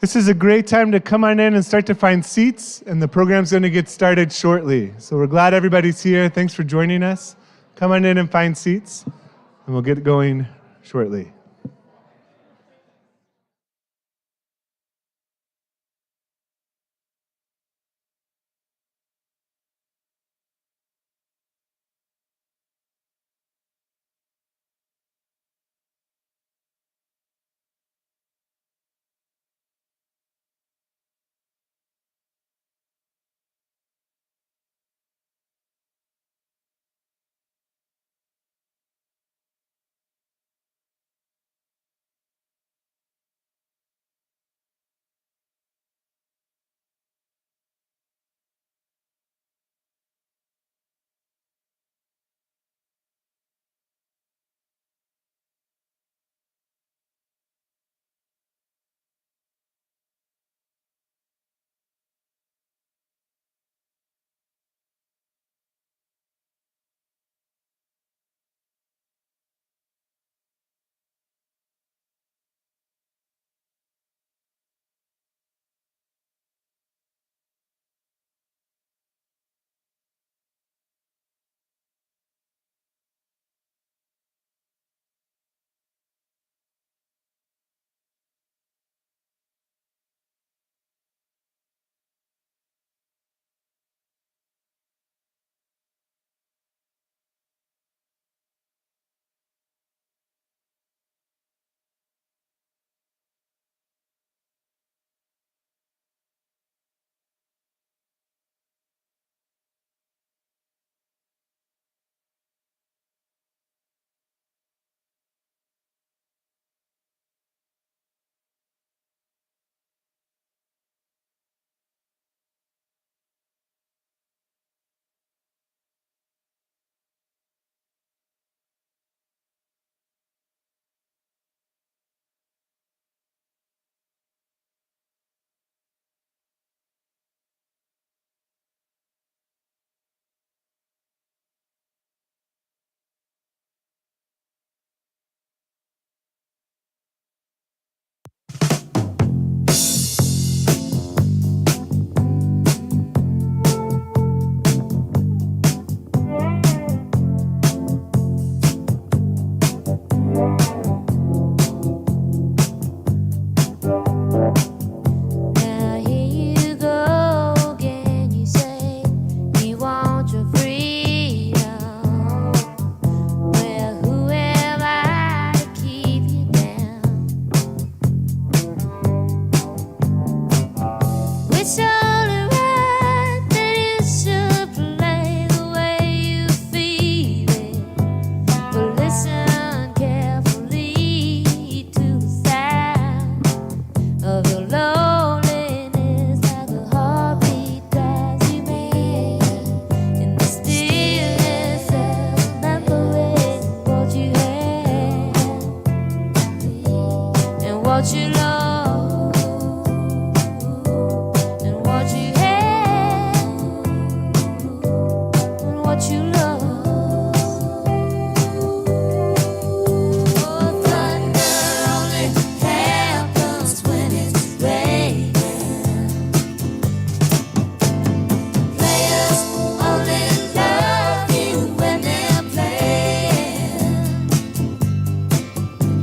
This is a great time to come on in and start to find seats, and the program's going to get started shortly. So we're glad everybody's here. Thanks for joining us. Come on in and find seats, and we'll get going shortly.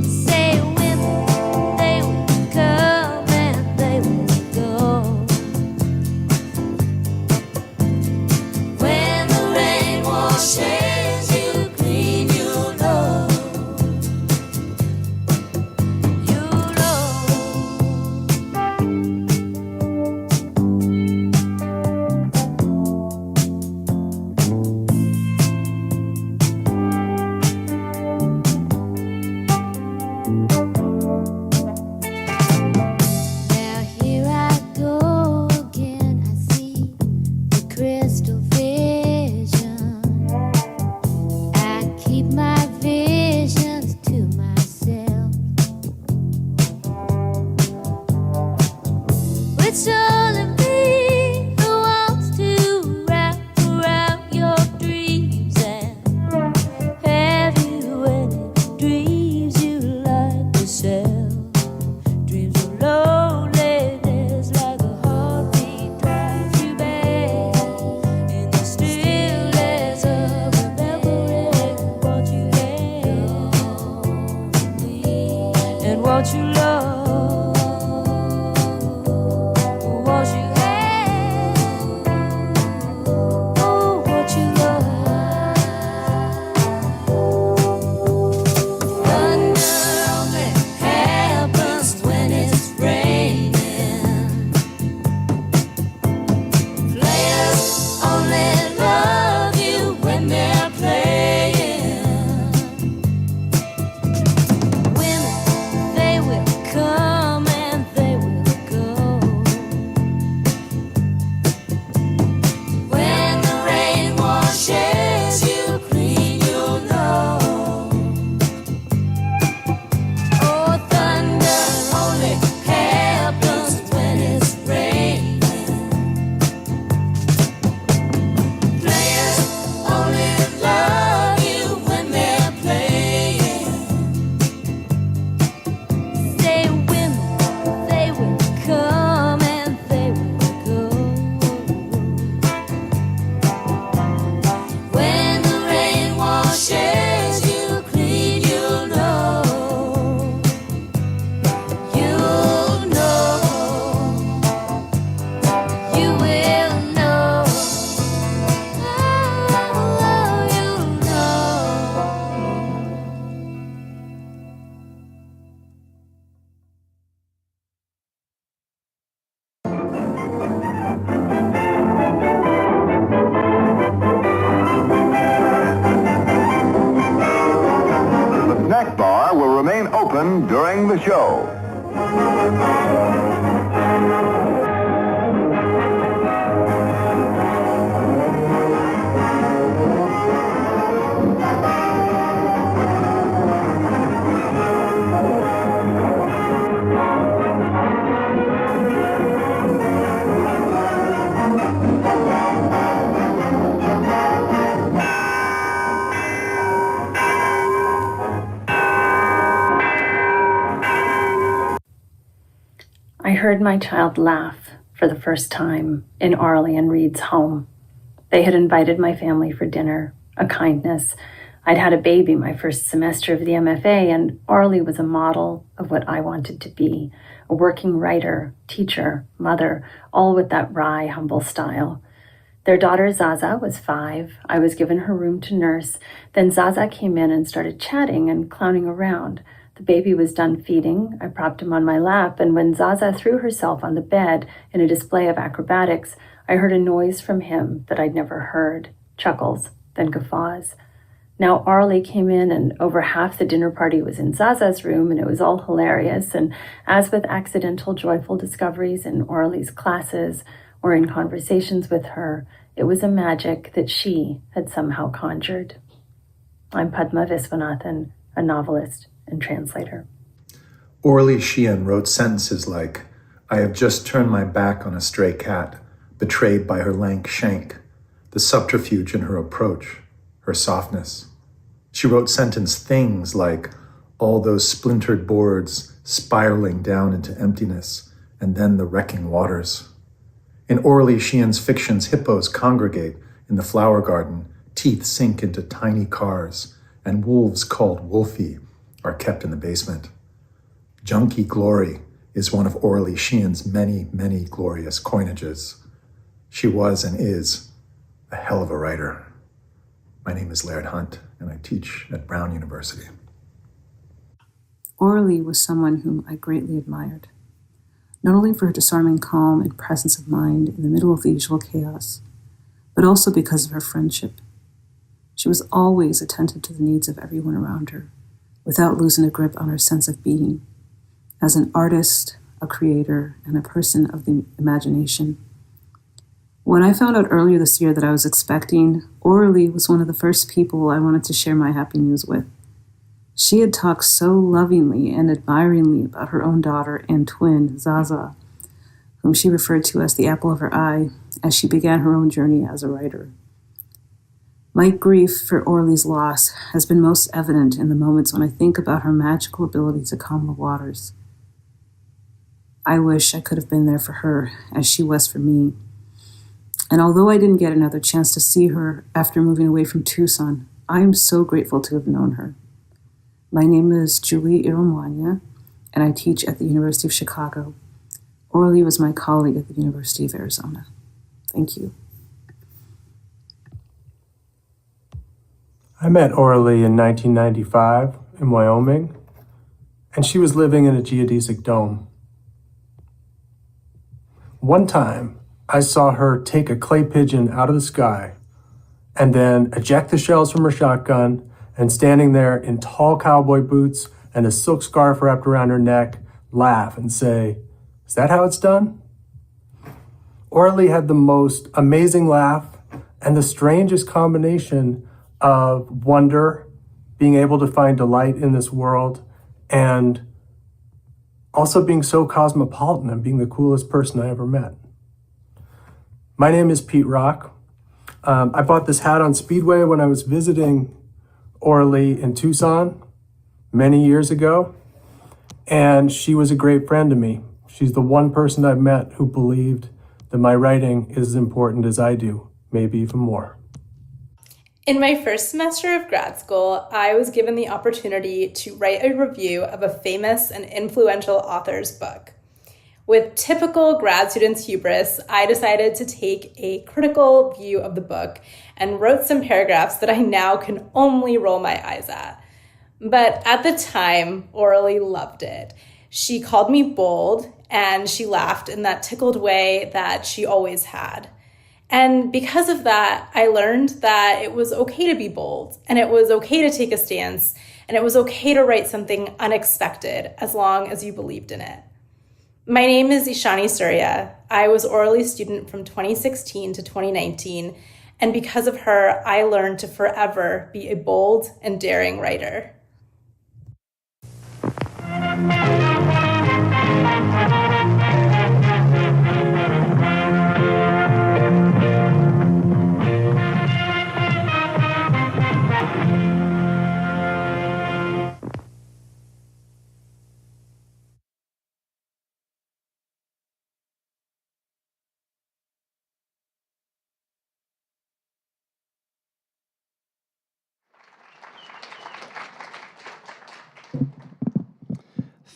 Say women, they what you love, what you have, oh, what you love. Thunder only happens when it's raining. Players only love you when they're playing. Women, they will come and they will go. When the rain washes you clean, you'll know. Oh, thunder only happens when it's raining. Players only love you when they're playing. Say women, they will come and they will go. When the rain washes you clean, you'll know. You'll know. You will know. Oh, you'll know. The snack bar will remain open during the show. I heard my child laugh for the first time in Orly and Reed's home. They had invited my family for dinner, a kindness. I'd had a baby my first semester of the MFA, and Orly was a model of what I wanted to be, a working writer, teacher, mother, all with that wry, humble style. Their daughter Zaza was 5. I was given her room to nurse. Then Zaza came in and started chatting and clowning around. The baby was done feeding. I propped him on my lap, and when Zaza threw herself on the bed in a display of acrobatics, I heard a noise from him that I'd never heard, chuckles, then guffaws. Now Aurelie came in, and over half the dinner party was in Zaza's room, and it was all hilarious. And as with accidental joyful discoveries in Aurelie's classes or in conversations with her, it was a magic that she had somehow conjured. I'm Padma Viswanathan, a novelist and translator. Orly Sheehan wrote sentences like, "I have just turned my back on a stray cat, betrayed by her lank shank, the subterfuge in her approach, her softness." She wrote sentence things like, "All those splintered boards spiraling down into emptiness, and then the wrecking waters." In Orly Sheehan's fictions, hippos congregate in the flower garden, teeth sink into tiny cars, and wolves called Wolfie are kept in the basement. Junkie Glory is one of Aurelie Sheehan's many, many glorious coinages. She was and is a hell of a writer. My name is Laird Hunt, and I teach at Brown University. Aurelie was someone whom I greatly admired, not only for her disarming calm and presence of mind in the middle of the usual chaos, but also because of her friendship. She was always attentive to the needs of everyone around her, without losing a grip on her sense of being. As an artist, a creator, and a person of the imagination. When I found out earlier this year that I was expecting, Aurelie was one of the first people I wanted to share my happy news with. She had talked so lovingly and admiringly about her own daughter and twin, Zaza, whom she referred to as the apple of her eye, as she began her own journey as a writer. My grief for Orly's loss has been most evident in the moments when I think about her magical ability to calm the waters. I wish I could have been there for her as she was for me. And although I didn't get another chance to see her after moving away from Tucson, I am so grateful to have known her. My name is Julie Iromwanya, and I teach at the University of Chicago. Aurelie was my colleague at the University of Arizona. Thank you. I met Aurelie in 1995 in Wyoming, and she was living in a geodesic dome. One time, I saw her take a clay pigeon out of the sky and then eject the shells from her shotgun, and standing there in tall cowboy boots and a silk scarf wrapped around her neck, laugh and say, "Is that how it's done?" Orly had the most amazing laugh and the strangest combination of wonder, being able to find delight in this world, and also being so cosmopolitan and being the coolest person I ever met. My name is Pete Rock. I bought this hat on Speedway when I was visiting Orly in Tucson many years ago, and she was a great friend to me. She's the one person I've met who believed that my writing is as important as I do, maybe even more. In my first semester of grad school, I was given the opportunity to write a review of a famous and influential author's book. With typical grad students' hubris, I decided to take a critical view of the book and wrote some paragraphs that I now can only roll my eyes at. But at the time, Aurelie loved it. She called me bold, and she laughed in that tickled way that she always had. And because of that, I learned that it was okay to be bold, and it was okay to take a stance, and it was okay to write something unexpected as long as you believed in it. My name is Ishani Surya. I was Orly's student from 2016 to 2019, and because of her, I learned to forever be a bold and daring writer.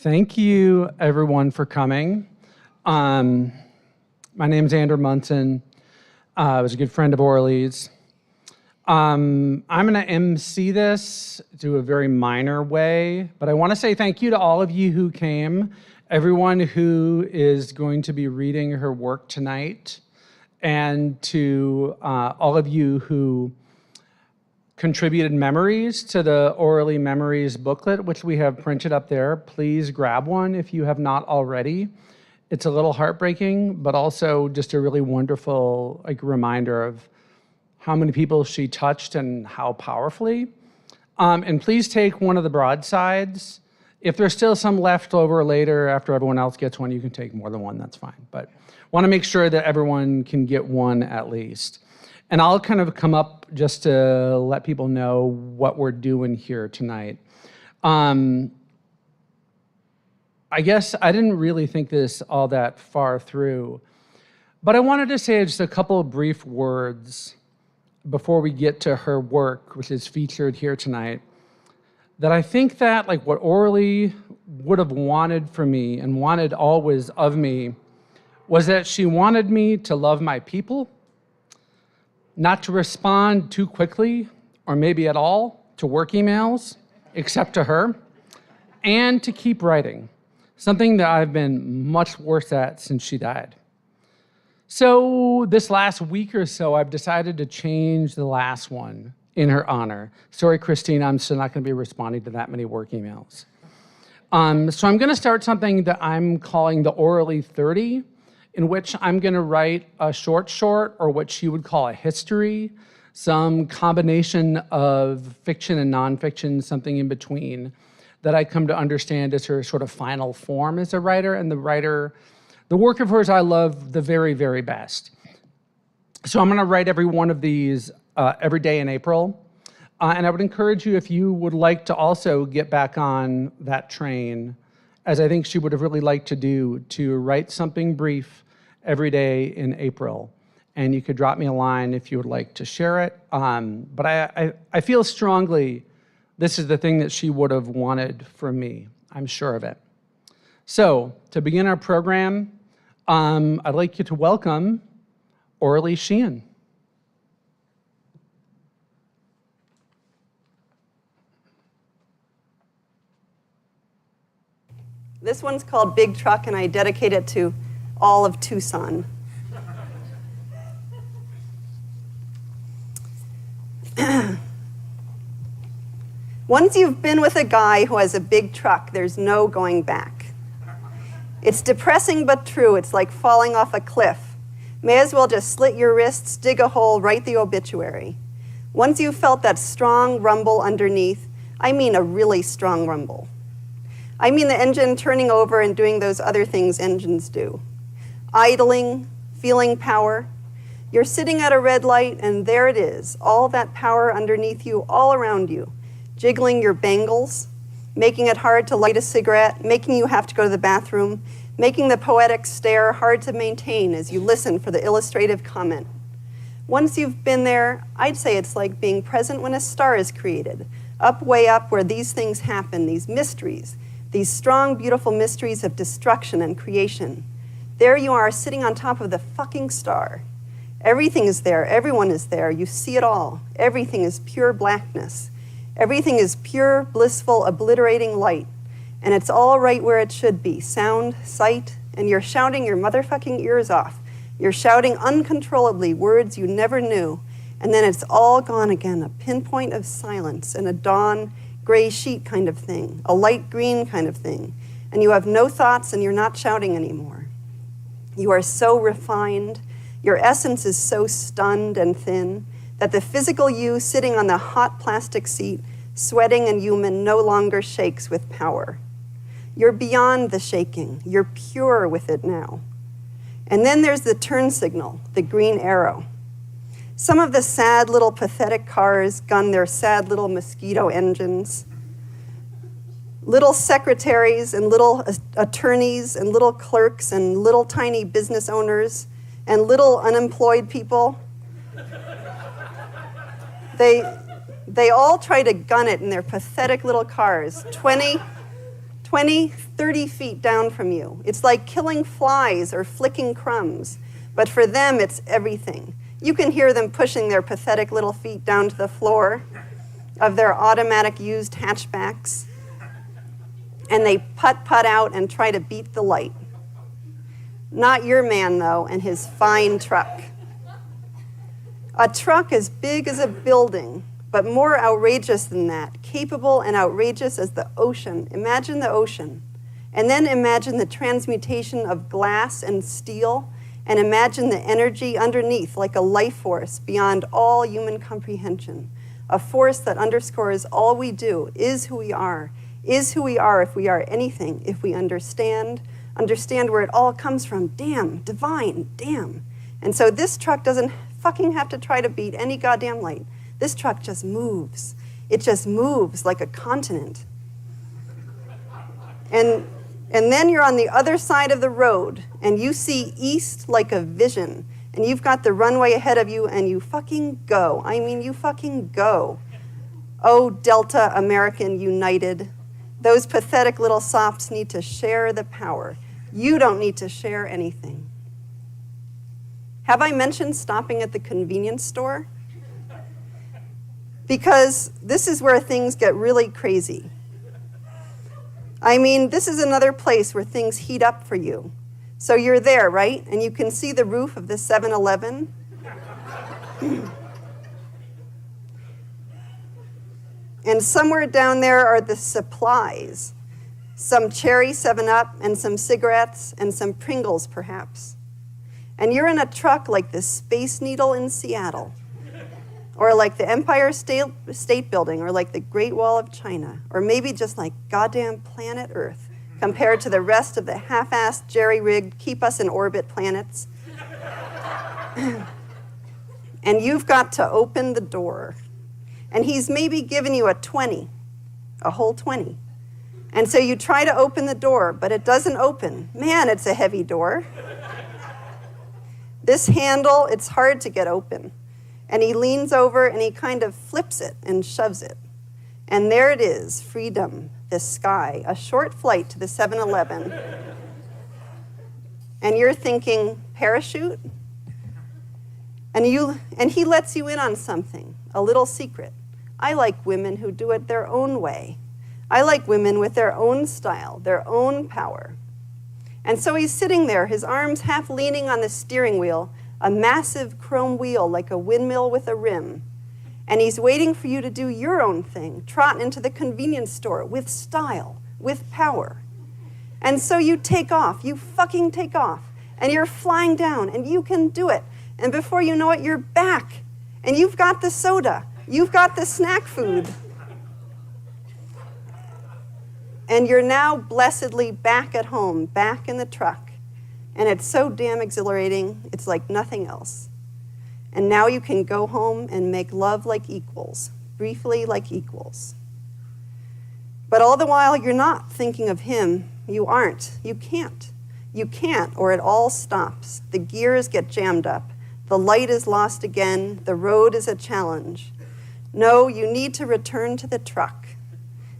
Thank you, everyone, for coming. My name's Andrew Munson. I was a good friend of Orly's. I'm going to MC this to a very minor way, but I want to say thank you to all of you who came, everyone who is going to be reading her work tonight, and to all of you who contributed memories to the Orly Memories booklet, which we have printed up there. Please grab one if you have not already. It's a little heartbreaking, but also just a really wonderful reminder of how many people she touched and how powerfully. And please take one of the broadsides. If there's still some left over later after everyone else gets one, you can take more than one, that's fine. But want to make sure that everyone can get one at least. And I'll kind of come up just to let people know what we're doing here tonight. I guess I didn't really think this all that far through, but I wanted to say just a couple of brief words before we get to her work, which is featured here tonight, that I think that what Orly would have wanted from me and wanted always of me was that she wanted me to love my people, not to respond too quickly, or maybe at all, to work emails, except to her, and to keep writing, something that I've been much worse at since she died. So this last week or so, I've decided to change the last one in her honor. Sorry, Christine, I'm still not gonna be responding to that many work emails. So I'm gonna start something that I'm calling the Orly 30, in which I'm gonna write a short, or what she would call a history, some combination of fiction and nonfiction, something in between, that I come to understand as her sort of final form as a writer, and the work of hers I love the very, very best. So I'm gonna write every one of these every day in April, and I would encourage you, if you would like to also get back on that train, as I think she would have really liked to do, to write something brief every day in April. And you could drop me a line if you would like to share it. But I feel strongly this is the thing that she would have wanted from me. I'm sure of it. So, to begin our program, I'd like you to welcome Orly Sheehan. This one's called Big Truck, and I dedicate it to all of Tucson. Once you've been with a guy who has a big truck, there's no going back. It's depressing but true. It's like falling off a cliff. May as well just slit your wrists, dig a hole, write the obituary. Once you've felt that strong rumble underneath, I mean a really strong rumble. I mean the engine turning over and doing those other things engines do. Idling, feeling power. You're sitting at a red light and there it is, all that power underneath you, all around you, jiggling your bangles, making it hard to light a cigarette, making you have to go to the bathroom, making the poetic stare hard to maintain as you listen for the illustrative comment. Once you've been there, I'd say it's like being present when a star is created, up way up where these things happen, these mysteries, these strong, beautiful mysteries of destruction and creation. There you are, sitting on top of the fucking star. Everything is there, everyone is there, you see it all. Everything is pure blackness. Everything is pure, blissful, obliterating light. And it's all right where it should be, sound, sight, and you're shouting your motherfucking ears off. You're shouting uncontrollably words you never knew, and then it's all gone again, a pinpoint of silence and a dawn, gray sheet kind of thing, a light green kind of thing, and you have no thoughts and you're not shouting anymore. You are so refined, your essence is so stunned and thin that the physical you sitting on the hot plastic seat, sweating and human, no longer shakes with power. You're beyond the shaking, you're pure with it now. And then there's the turn signal, the green arrow. Some of the sad little pathetic cars gun their sad little mosquito engines. Little secretaries and little attorneys and little clerks and little tiny business owners and little unemployed people. They all try to gun it in their pathetic little cars, 20, 30 feet down from you. It's like killing flies or flicking crumbs, but for them it's everything. You can hear them pushing their pathetic little feet down to the floor of their automatic used hatchbacks, and they putt out and try to beat the light. Not your man, though, and his fine truck. A truck as big as a building, but more outrageous than that, capable and outrageous as the ocean. Imagine the ocean, and then imagine the transmutation of glass and steel, and imagine the energy underneath like a life force beyond all human comprehension, a force that underscores all we do, is who we are if we are anything, if we understand where it all comes from. Damn, divine, damn. And so this truck doesn't fucking have to try to beat any goddamn light. This truck just moves. It just moves like a continent. And then you're on the other side of the road, and you see east like a vision, and you've got the runway ahead of you, and you fucking go. I mean, you fucking go. Oh, Delta American United. Those pathetic little softs need to share the power. You don't need to share anything. Have I mentioned stopping at the convenience store? Because this is where things get really crazy. I mean, this is another place where things heat up for you. So you're there, right? And you can see the roof of the 7-Eleven. And somewhere down there are the supplies. Some cherry 7-Up and some cigarettes and some Pringles, perhaps. And you're in a truck like the Space Needle in Seattle, or like the Empire State Building, or like the Great Wall of China, or maybe just like goddamn planet Earth compared to the rest of the half-assed, jerry-rigged, keep-us-in-orbit planets. And you've got to open the door. And he's maybe given you a 20, a whole 20. And so you try to open the door, but it doesn't open. Man, it's a heavy door. This handle, it's hard to get open. And he leans over and he kind of flips it and shoves it. And there it is, freedom, the sky, a short flight to the 7-Eleven. And you're thinking, parachute? And he lets you in on something, a little secret. I like women who do it their own way. I like women with their own style, their own power. And so he's sitting there, his arms half leaning on the steering wheel, a massive chrome wheel like a windmill with a rim. And he's waiting for you to do your own thing, trot into the convenience store with style, with power. And so you take off, you fucking take off, and you're flying down, and you can do it. And before you know it, you're back. And you've got the soda, you've got the snack food. And you're now blessedly back at home, back in the truck. And it's so damn exhilarating, it's like nothing else. And now you can go home and make love like equals, briefly like equals. But all the while, you're not thinking of him. You aren't. You can't. You can't, or it all stops. The gears get jammed up. The light is lost again. The road is a challenge. No, you need to return to the truck.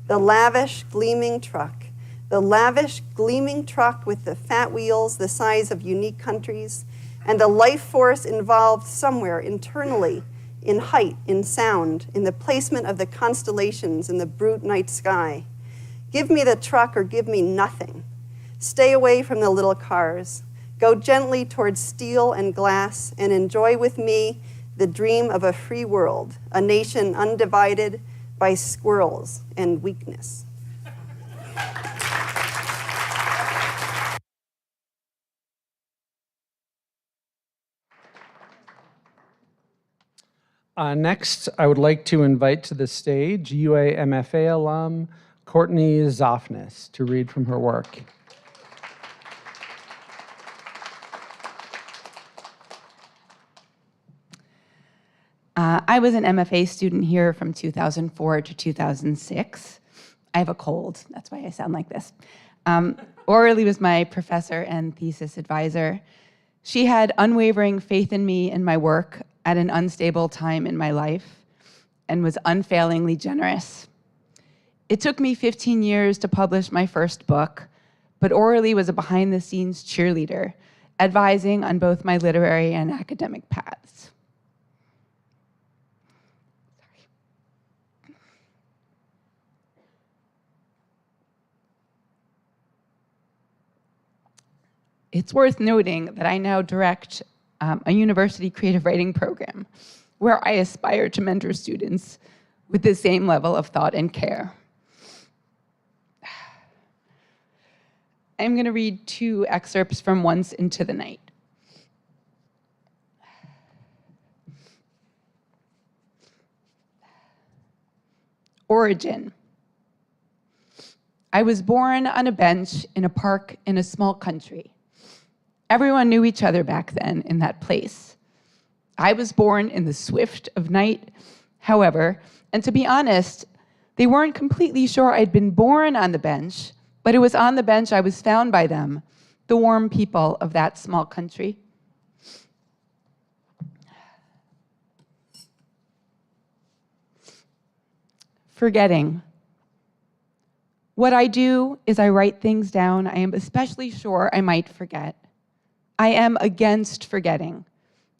The lavish, gleaming truck. The lavish, gleaming truck with the fat wheels the size of unique countries, and the life force involved somewhere internally, in height, in sound, in the placement of the constellations in the brute night sky. Give me the truck or give me nothing. Stay away from the little cars. Go gently towards steel and glass and enjoy with me the dream of a free world, a nation undivided by squirrels and weakness. Next, I would like to invite to the stage UA MFA alum Courtney Zofness to read from her work. I was an MFA student here from 2004 to 2006. I have a cold, that's why I sound like this. Aurelie was my professor and thesis advisor. She had unwavering faith in me and my work at an unstable time in my life and was unfailingly generous. It took me 15 years to publish my first book, but Aurelie was a behind-the-scenes cheerleader, advising on both my literary and academic paths. It's worth noting that I now direct a university creative writing program where I aspire to mentor students with the same level of thought and care. I'm going to read 2 excerpts from Once Into the Night. Origin. I was born on a bench in a park in a small country. Everyone knew each other back then in that place. I was born in the swift of night, however, and to be honest, they weren't completely sure I'd been born on the bench, but it was on the bench I was found by them, the warm people of that small country. Forgetting. What I do is I write things down I am especially sure I might forget. I am against forgetting.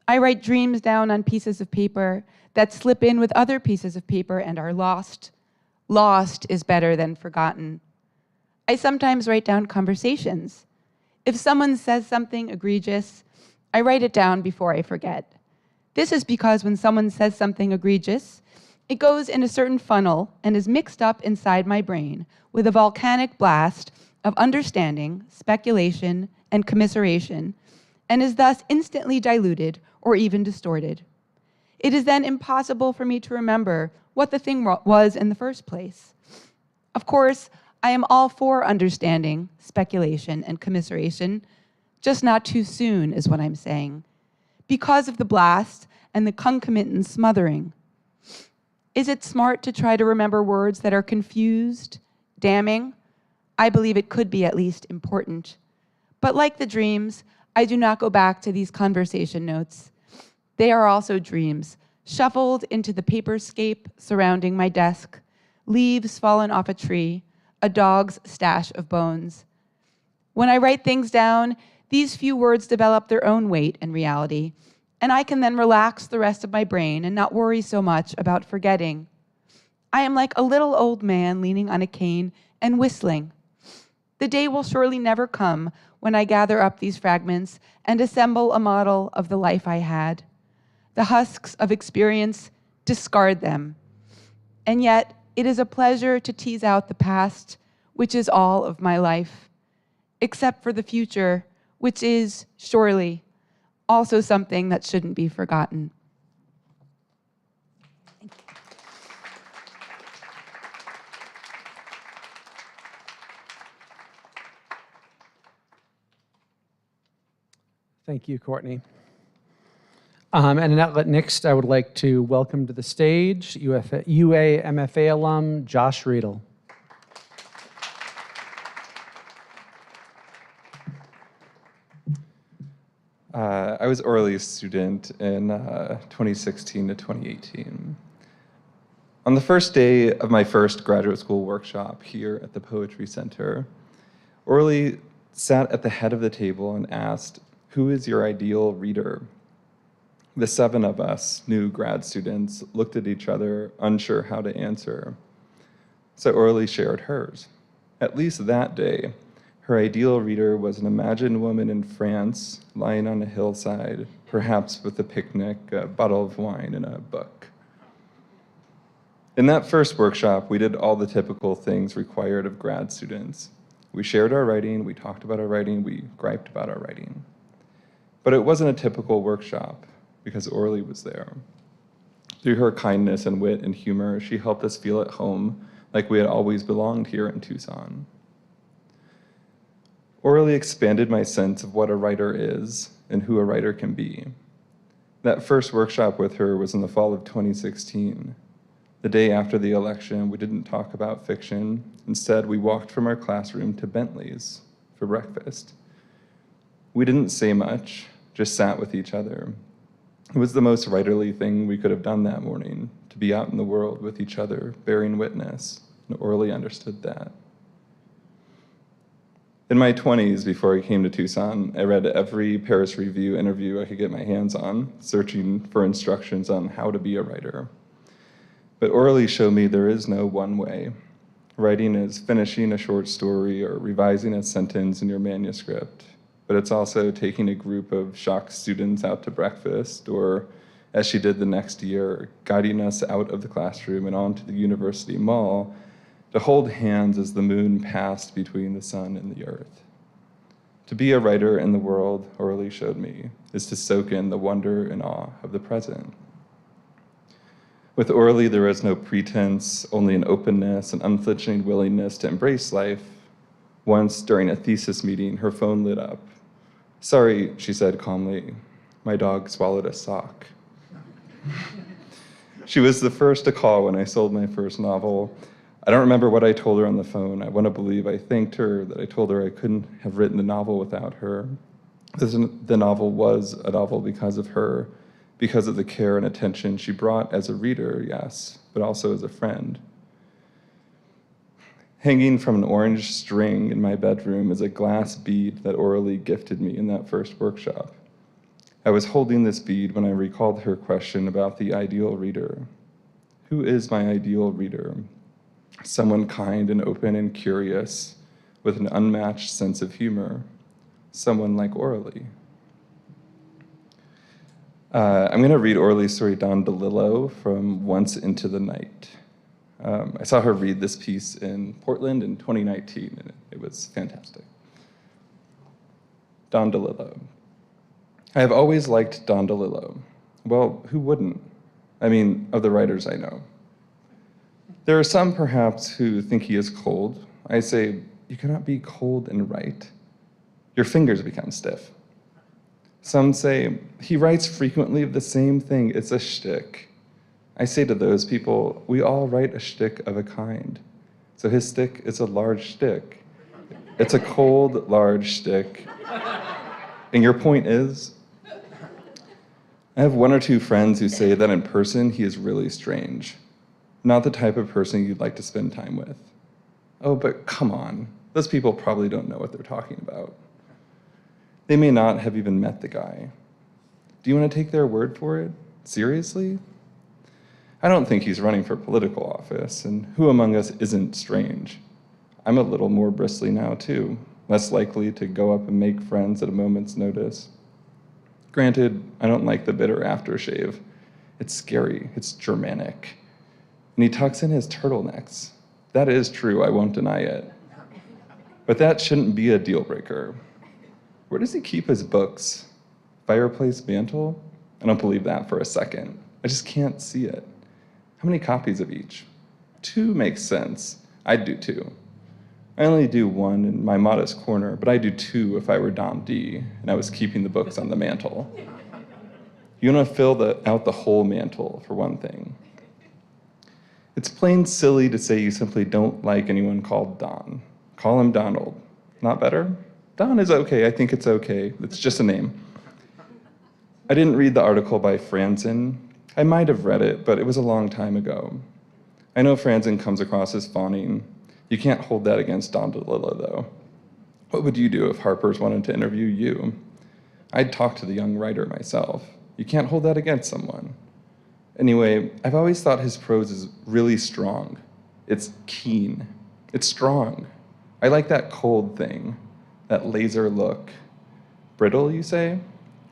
I write dreams down on pieces of paper that slip in with other pieces of paper and are lost. Lost is better than forgotten. I sometimes write down conversations. If someone says something egregious, I write it down before I forget. This is because when someone says something egregious, it goes in a certain funnel and is mixed up inside my brain with a volcanic blast of understanding, speculation, and commiseration, and is thus instantly diluted or even distorted. It is then impossible for me to remember what the thing was in the first place. Of course, I am all for understanding, speculation, and commiseration, just not too soon is what I'm saying, because of the blast and the concomitant smothering. Is it smart to try to remember words that are confused, damning? I believe it could be at least important. But like the dreams, I do not go back to these conversation notes. They are also dreams, shuffled into the paperscape surrounding my desk, leaves fallen off a tree, a dog's stash of bones. When I write things down, These few words develop their own weight and reality, and I can then relax the rest of my brain and not worry so much about forgetting. I am like a little old man leaning on a cane and whistling. The day will surely never come when I gather up these fragments and assemble a model of the life I had. The husks of experience, discard them. And yet, it is a pleasure to tease out the past, which is all of my life, except for the future, which is, surely, also something that shouldn't be forgotten. Thank you, Courtney. And next, I would like to welcome to the stage UA MFA alum Josh Riedel. I was Orly's student in 2016 to 2018. On the first day of my first graduate school workshop here at the Poetry Center, Orly sat at the head of the table and asked, "Who is your ideal reader?" The 7 of us, new grad students, looked at each other, unsure how to answer. So Orly shared hers. At least that day, her ideal reader was an imagined woman in France, lying on a hillside, perhaps with a picnic, a bottle of wine, and a book. In that first workshop, we did all the typical things required of grad students. We shared our writing, we talked about our writing, we griped about our writing. But it wasn't a typical workshop, because Orly was there. Through her kindness and wit and humor, she helped us feel at home, like we had always belonged here in Tucson. Orly expanded my sense of what a writer is and who a writer can be. That first workshop with her was in the fall of 2016. The day after the election, we didn't talk about fiction. Instead, we walked from our classroom to Bentley's for breakfast. We didn't say much, just sat with each other. It was the most writerly thing we could have done that morning, to be out in the world with each other, bearing witness, and Orly understood that. In my 20s, before I came to Tucson, I read every Paris Review interview I could get my hands on, searching for instructions on how to be a writer. But Orly showed me there is no one way. Writing is finishing a short story or revising a sentence in your manuscript, but it's also taking a group of shocked students out to breakfast, or, as she did the next year, guiding us out of the classroom and onto the university mall to hold hands as the moon passed between the sun and the earth. To be a writer in the world, Orly showed me, is to soak in the wonder and awe of the present. With Orly, there was no pretense, only an openness, an unflinching willingness to embrace life. Once, during a thesis meeting, her phone lit up. "Sorry," she said calmly, "my dog swallowed a sock." She was the first to call when I sold my first novel. I don't remember what I told her on the phone. I want to believe I thanked her, that I told her I couldn't have written the novel without her. The novel was a novel because of her, because of the care and attention she brought as a reader, yes, but also as a friend. Hanging from an orange string in my bedroom is a glass bead that Aurelie gifted me in that first workshop. I was holding this bead when I recalled her question about the ideal reader. Who is my ideal reader? Someone kind and open and curious, with an unmatched sense of humor. Someone like Aurelie. I'm going to read Orly's story, Don Delilo, from Once Into the Night. I saw her read this piece in Portland in 2019, and it was fantastic. Don Delilo. I have always liked Don Delilo. Well, who wouldn't? I mean, of the writers I know. There are some, perhaps, who think he is cold. I say, you cannot be cold and write. Your fingers become stiff. Some say, he writes frequently of the same thing. It's a shtick. I say to those people, we all write a shtick of a kind. So his shtick is a large shtick. It's a cold, large shtick. And your point is? I have one or two friends who say that in person he is really strange. Not the type of person you'd like to spend time with. Oh, but come on. Those people probably don't know what they're talking about. They may not have even met the guy. Do you want to take their word for it? Seriously? I don't think he's running for political office, and who among us isn't strange? I'm a little more bristly now, too, less likely to go up and make friends at a moment's notice. Granted, I don't like the bitter aftershave. It's scary, it's Germanic. And he tucks in his turtlenecks. That is true, I won't deny it. But that shouldn't be a deal breaker. Where does he keep his books? Fireplace mantle? I don't believe that for a second. I just can't see it. How many copies of each? 2 makes sense. I'd do 2. I only do 1 in my modest corner, but I'd do 2 if I were Don D and I was keeping the books on the mantle. You want to fill out the whole mantle, for one thing. It's plain silly to say you simply don't like anyone called Don. Call him Donald. Not better? Don is okay. I think it's okay. It's just a name. I didn't read the article by Franzen. I might have read it, but it was a long time ago. I know Franzen comes across as fawning. You can't hold that against Don Delilo, though. What would you do if Harper's wanted to interview you? I'd talk to the young writer myself. You can't hold that against someone. Anyway, I've always thought his prose is really strong. It's keen. It's strong. I like that cold thing, that laser look. Brittle, you say?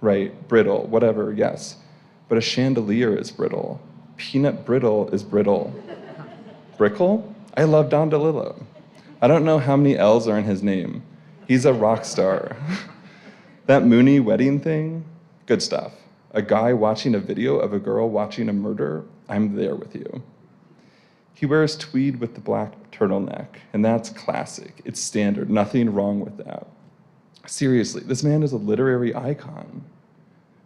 Right, brittle, whatever, yes. But a chandelier is brittle. Peanut brittle is brittle. Brickle? I love Don Delilo. I don't know how many L's are in his name. He's a rock star. That Mooney wedding thing? Good stuff. A guy watching a video of a girl watching a murder? I'm there with you. He wears tweed with the black turtleneck, and that's classic. It's standard, nothing wrong with that. Seriously, this man is a literary icon.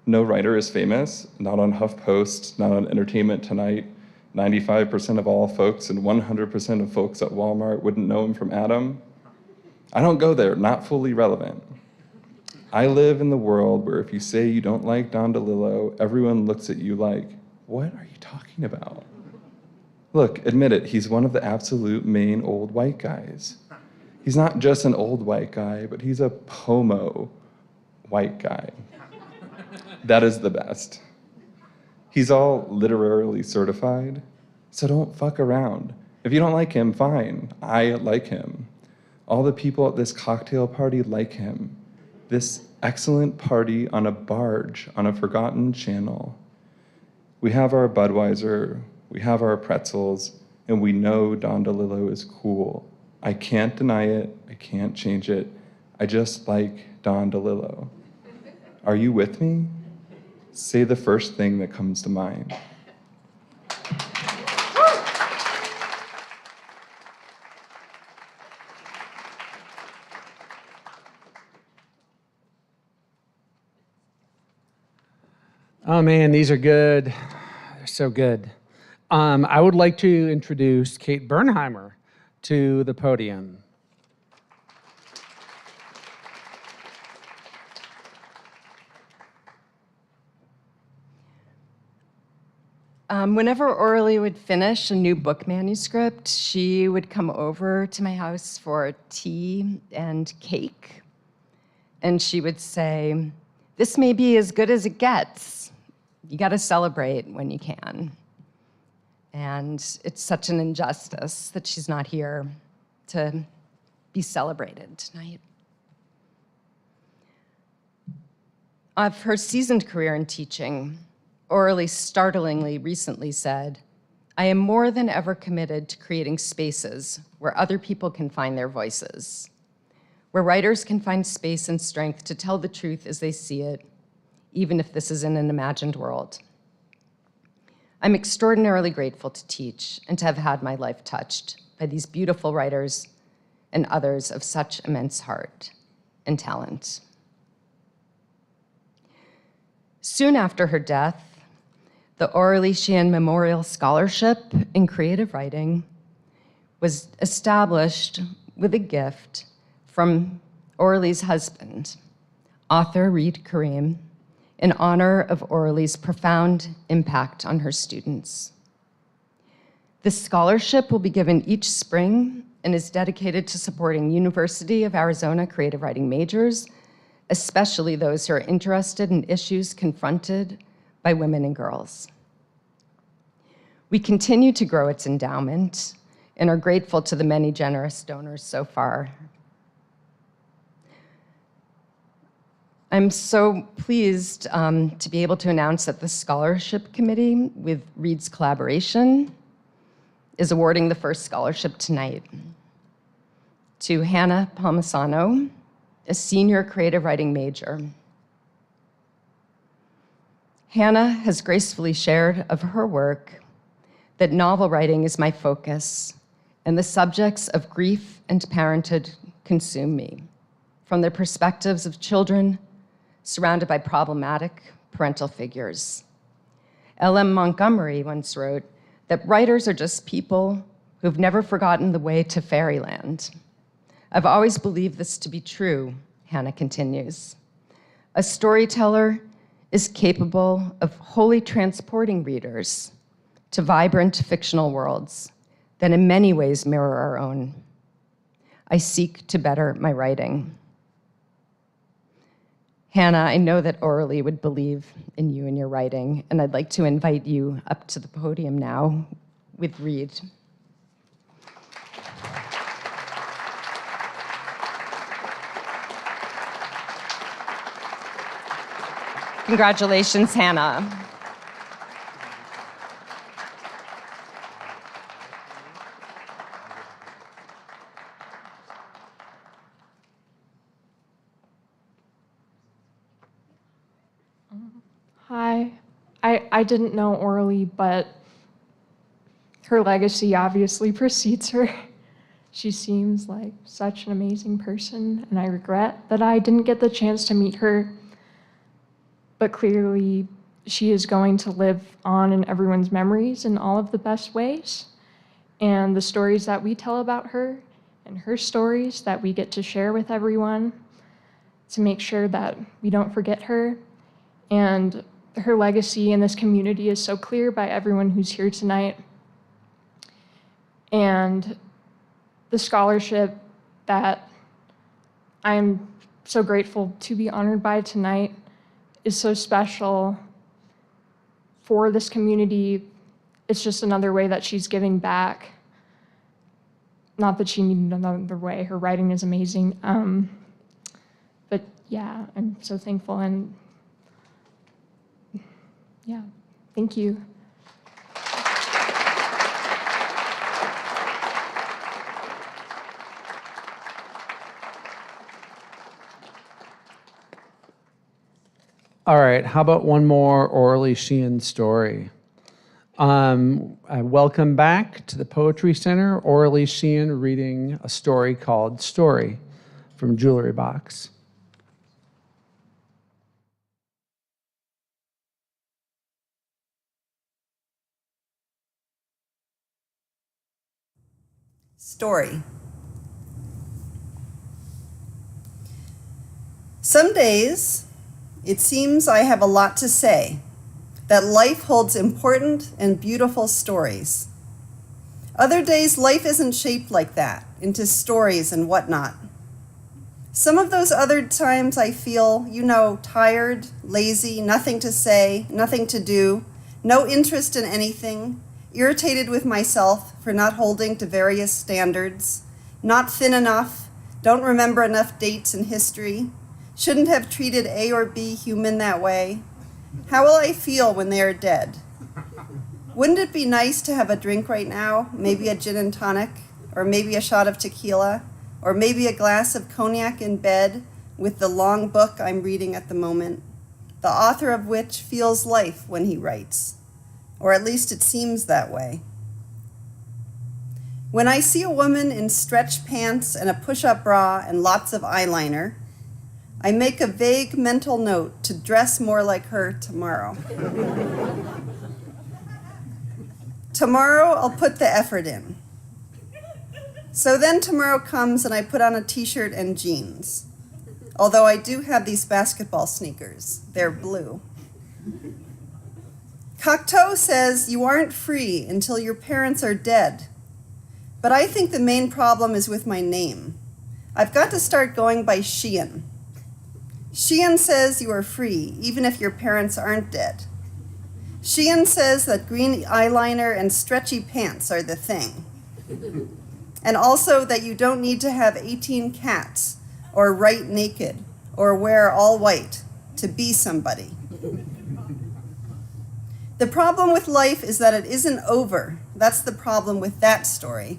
No writer is famous, not on HuffPost, not on Entertainment Tonight. 95% of all folks and 100% of folks at Walmart wouldn't know him from Adam. I don't go there, not fully relevant. I live in the world where if you say you don't like Don Delilo, everyone looks at you like, what are you talking about? Look, admit it, he's one of the absolute main old white guys. He's not just an old white guy, but he's a pomo white guy. That is the best. He's all literarily certified, so don't fuck around. If you don't like him, fine. I like him. All the people at this cocktail party like him. This excellent party on a barge on a forgotten channel. We have our Budweiser, we have our pretzels, and we know Don Delilo is cool. I can't deny it, I can't change it. I just like Don Delilo. Are you with me? Say the first thing that comes to mind. Oh man, these are good. They're so good. I would like to introduce Kate Bernheimer to the podium. Whenever Orly would finish a new book manuscript, she would come over to my house for tea and cake. And she would say, "This may be as good as it gets. You got to celebrate when you can." And it's such an injustice that she's not here to be celebrated tonight. Of her seasoned career in teaching, Aurelie startlingly recently said, "I am more than ever committed to creating spaces where other people can find their voices, where writers can find space and strength to tell the truth as they see it, even if this is in an imagined world. I'm extraordinarily grateful to teach and to have had my life touched by these beautiful writers and others of such immense heart and talent." Soon after her death, the Aurelie Sheehan Memorial Scholarship in Creative Writing was established with a gift from Aurelie's husband, author Reed Karim, in honor of Aurelie's profound impact on her students. This scholarship will be given each spring and is dedicated to supporting University of Arizona creative writing majors especially those who are interested in issues confronted by women and girls. We continue to grow its endowment and are grateful to the many generous donors so far. I'm so pleased to be able to announce that the Scholarship Committee, with Reed's collaboration, is awarding the first scholarship tonight to Hannah Palmisano, a senior creative writing major. Hannah has gracefully shared of her work that novel writing is my focus, and the subjects of grief and parenthood consume me, from the perspectives of children surrounded by problematic parental figures. L.M. Montgomery once wrote that writers are just people who've never forgotten the way to fairyland. I've always believed this to be true, Hannah continues. A storyteller is capable of wholly transporting readers to vibrant fictional worlds that in many ways mirror our own. I seek to better my writing. Hannah, I know that Orly would believe in you and your writing, and I'd like to invite you up to the podium now with Reed. Congratulations, Hannah. Hi. I didn't know Orly, but her legacy obviously precedes her. She seems like such an amazing person, and I regret that I didn't get the chance to meet her. But clearly, she is going to live on in everyone's memories in all of the best ways. And the stories that we tell about her, and her stories that we get to share with everyone, to make sure that we don't forget her. And her legacy in this community is so clear by everyone who's here tonight. And the scholarship that I'm so grateful to be honored by tonight is so special for this community. It's just another way that she's giving back. Not that she needed another way, her writing is amazing. But yeah, I'm so thankful, and yeah, thank you. All right, how about one more Orly Sheehan story? Welcome back to the Poetry Center. Orly Sheehan reading a story called Story from Jewelry Box. Story. Some days, it seems I have a lot to say, that life holds important and beautiful stories. Other days, life isn't shaped like that, into stories and whatnot. Some of those other times I feel, tired, lazy, nothing to say, nothing to do, no interest in anything, irritated with myself for not holding to various standards, not thin enough, don't remember enough dates in history, shouldn't have treated A or B human that way. How will I feel when they are dead? Wouldn't it be nice to have a drink right now, maybe a gin and tonic, or maybe a shot of tequila, or maybe a glass of cognac in bed with the long book I'm reading at the moment, the author of which feels life when he writes, or at least it seems that way. When I see a woman in stretch pants and a push-up bra and lots of eyeliner, I make a vague mental note to dress more like her tomorrow. Tomorrow, I'll put the effort in. So then tomorrow comes and I put on a t-shirt and jeans. Although I do have these basketball sneakers. They're blue. Cocteau says you aren't free until your parents are dead. But I think the main problem is with my name. I've got to start going by Sheehan. Sheehan says you are free, even if your parents aren't dead. Sheehan says that green eyeliner and stretchy pants are the thing. And also that you don't need to have 18 cats, or write naked, or wear all white to be somebody. The problem with life is that it isn't over. That's the problem with that story.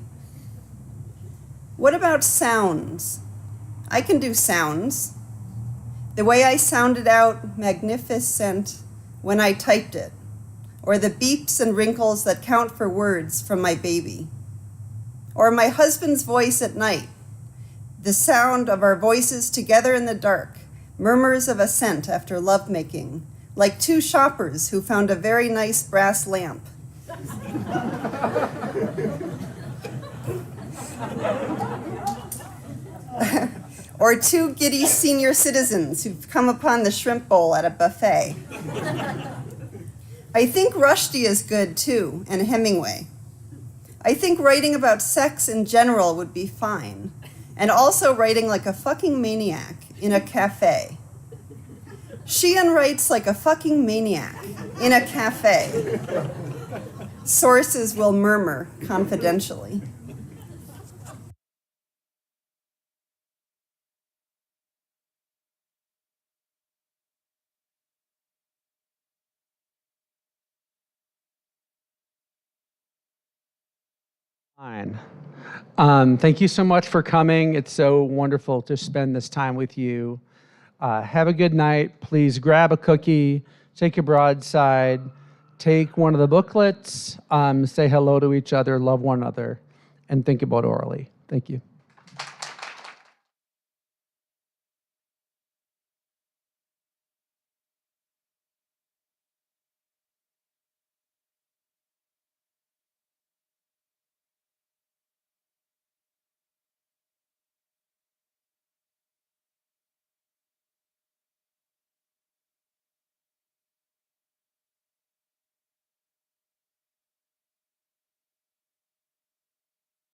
What about sounds? I can do sounds. The way I sounded out magnificent when I typed it, or the beeps and wrinkles that count for words from my baby, or my husband's voice at night, the sound of our voices together in the dark, murmurs of assent after lovemaking, like two shoppers who found a very nice brass lamp. Or two giddy senior citizens who've come upon the shrimp bowl at a buffet. I think Rushdie is good too, and Hemingway. I think writing about sex in general would be fine, and also writing like a fucking maniac in a cafe. Sheehan writes like a fucking maniac in a cafe. Sources will murmur confidentially. Fine. Thank you so much for coming. It's so wonderful to spend this time with you. Have a good night. Please grab a cookie, take a broadside, take one of the booklets, say hello to each other, love one another, and think about Orly. Thank you.